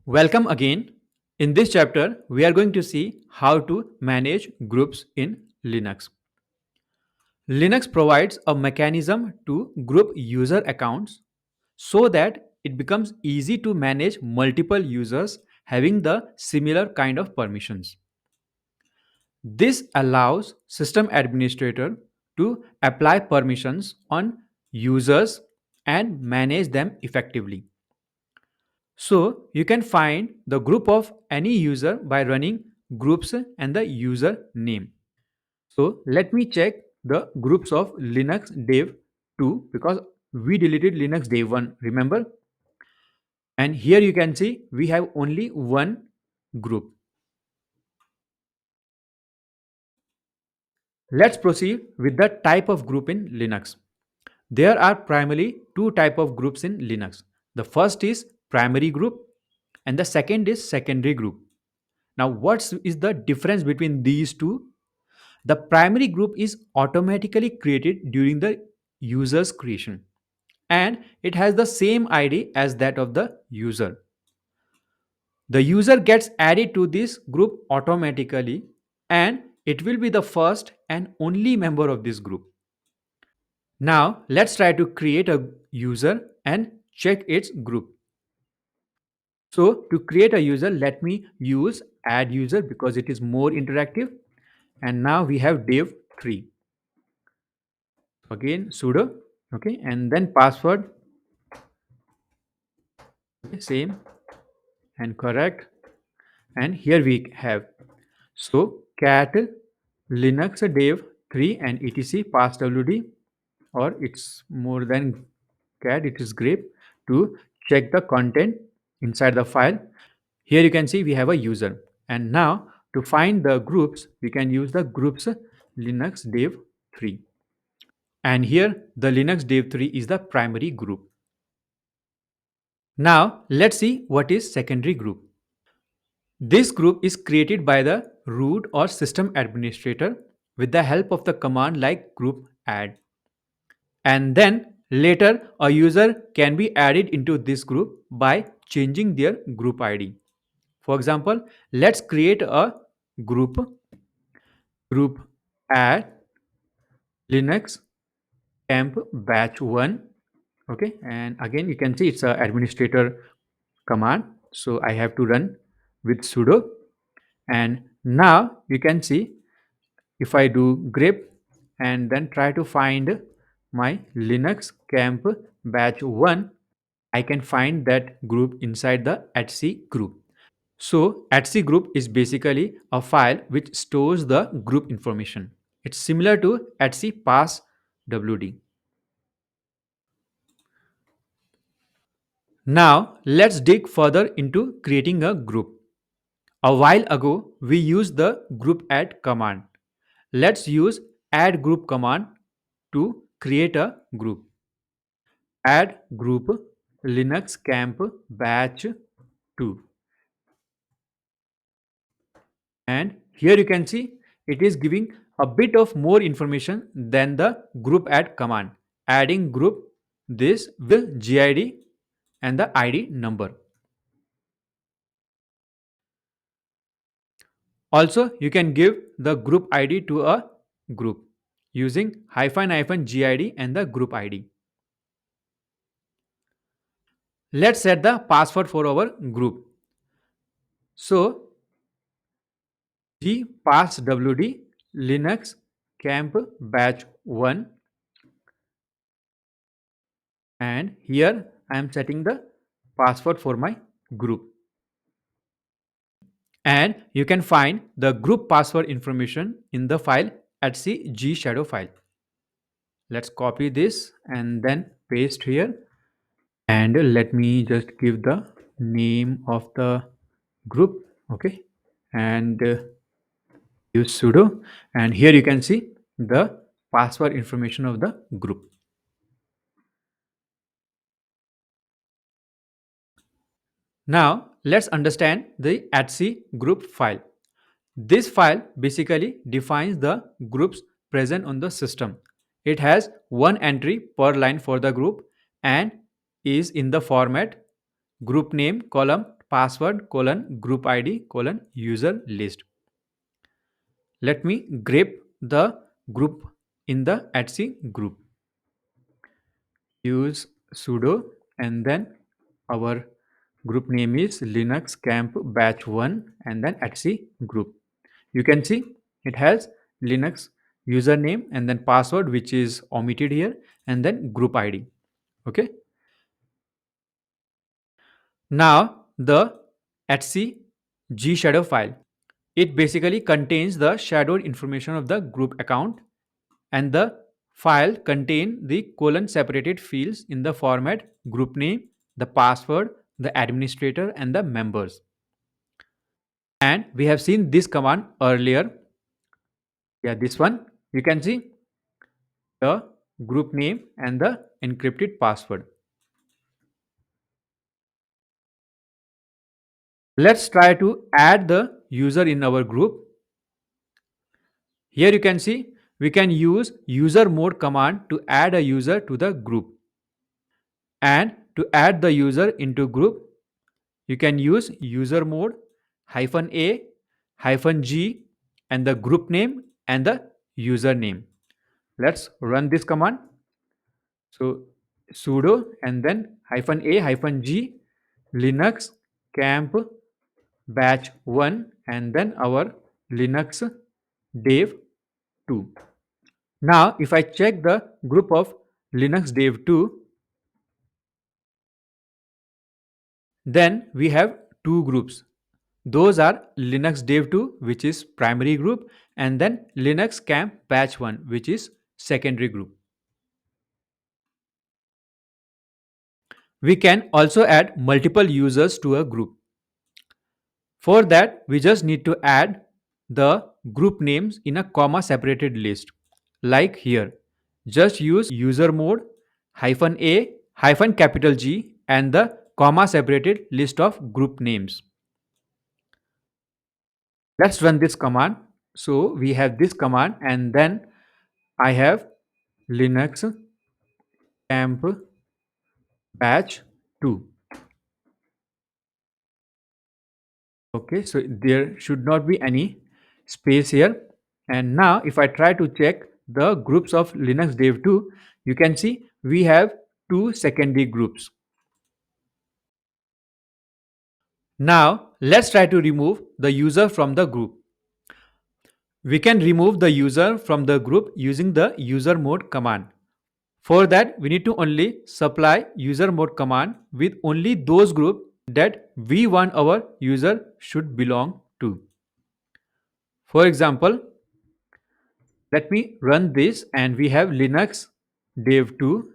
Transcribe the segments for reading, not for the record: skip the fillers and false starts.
Welcome again. In this chapter, we are going to see how to manage groups in Linux. Linux provides a mechanism to group user accounts so that it becomes easy to manage multiple users having the similar kind of permissions. This allows system administrator to apply permissions on users and manage them effectively. So you can find the group of any user by running groups and the user name. So let me check the groups of Linux dev 2 because we deleted Linux dev 1, remember? And here you can see we have only one group. Let's proceed with the type of group in Linux. There are primarily two type of groups in Linux. The first is primary group and the second is secondary group. Now, what is the difference between these two? The primary group is automatically created during the user's creation and it has the same ID as that of the user. The user gets added to this group automatically and it will be the first and only member of this group. Now, let's try to create a user and check its group. So, to create a user, let me use add user because it is more interactive. And now we have dev 3. Again sudo, okay, and then password, okay, same and correct. And here we have so cat linux dev 3 and etc passwd, or it's more than cat, it is grep to check the content inside the file. Here you can see we have a user, and now to find the groups we can use the groups linux dev 3, and here the linux dev 3 is the primary group. Now let's see what is secondary group. This group is created by the root or system administrator with the help of the command like group add. And then later a user can be added into this group by changing their group ID. For example, let's create a group add linux camp batch 1. Okay, and again you can see it's a administrator command, so I have to run with sudo. And now you can see if I do grep and then try to find my linux camp batch 1, I can find that group inside the etc group. So etc group is basically a file which stores the group information. It's similar to etc pass wd. Now let's dig further into creating a group. A while ago, we used the group add command. Let's use add group command to create a group. Add group Linux camp batch 2. And here you can see it is giving a bit of more information than the group add command. Adding group this with GID and the ID number. Also, you can give the group ID to a group using hyphen GID and the group ID. Let's set the password for our group. So, gpasswd linux camp batch 1, and here I am setting the password for my group. And you can find the group password information in the file etc gshadow file. Let's copy this and then paste here, and let me just give the name of the group, okay, and use sudo, and here you can see the password information of the group. Now let's understand the etc group file. This file basically defines the groups present on the system. It has one entry per line for the group and is in the format group name column password colon group id colon user list. Let me grep the group in the etc group. Use sudo and then our group name is linux camp batch 1 and then etc group. You can see it has linux username and then password which is omitted here and then group id. Okay. Now the etc g shadow file, it basically contains the shadowed information of the group account, and the file contain the colon separated fields in the format group name, the password, the administrator and the members. And we have seen this command earlier. Yeah, this one. You can see the group name and the encrypted password. Let's try to add the user in our group. Here you can see we can use user mode command to add a user to the group. And to add the user into group, you can use user mode -a -g and the group name and the username. Let's run this command. So sudo and then -a -g linux camp batch 1 and then our linux dev 2. Now if I check the group of linux dev 2, then we have two groups. Those are linux dev 2 which is primary group and then linux camp batch 1 which is secondary group. We can also add multiple users to a group. For that, we just need to add the group names in a comma separated list. Like here, just use user mode -a capital G and the comma separated list of group names. Let's run this command. So we have this command and then I have linux camp batch 2. Okay, so there should not be any space here. And now if I try to check the groups of linux dev 2, you can see we have two secondary groups. Now let's try to remove the user from the group. We can remove the user from the group using the user mode command. For that, we need to only supply user mode command with only those groups that we want our user should belong to. For example, let me run this and we have linux dev 2.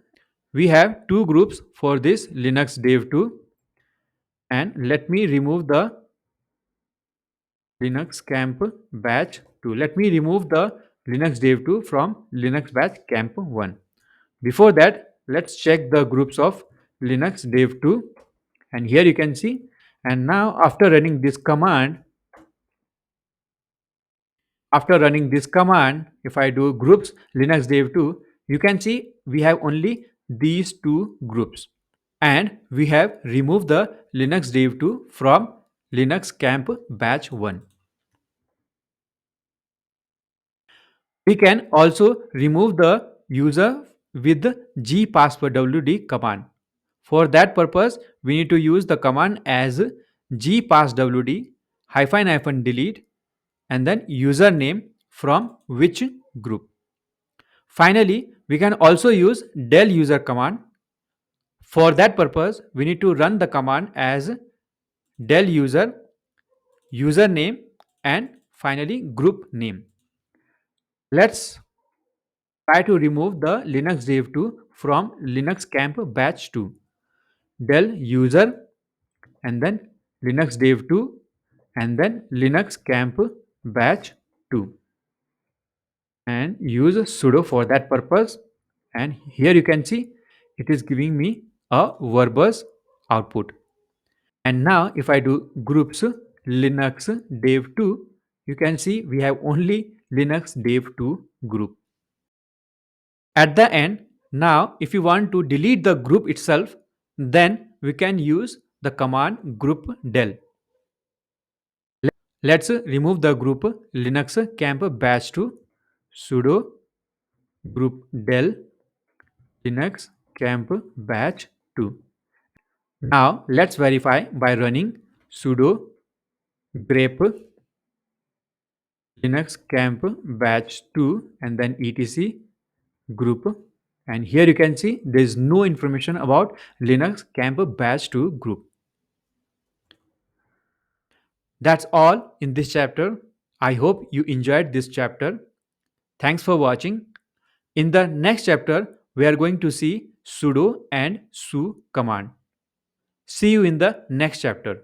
We have two groups for this linux dev 2 and let me remove the linux camp batch 2. Let me remove the linux dev 2 from linux batch camp 1. Before that, let's check the groups of linux dev 2 and here you can see, and now after running this command, if I do groups linux dev 2, you can see we have only these two groups and we have removed the linux dev 2 from linux camp batch 1. We can also remove the user with the gpasswd command. For that purpose, we need to use the command as gpasswd -delete and then username from which group. Finally, we can also use del user command. For that purpose, we need to run the command as del user, username and finally group name. Let's try to remove the linux dev 2 from linux camp batch 2. Del user and then linux dev 2 and then linux camp batch 2 and use sudo for that purpose, and here you can see it is giving me a verbose output. And now if I do groups linux dev 2, you can see we have only linux dev 2 group. At the end, now if you want to delete the group itself, then we can use the command group del. Let's remove the group Linux camp batch to sudo group del Linux camp batch 2. Now let's verify by running sudo grep Linux camp batch 2 and then etc group, and here you can see there is no information about Linux camp batch 2 group. That's all in this chapter. I hope you enjoyed this chapter. Thanks for watching. In the next chapter, we are going to see sudo and su command. See you in the next chapter.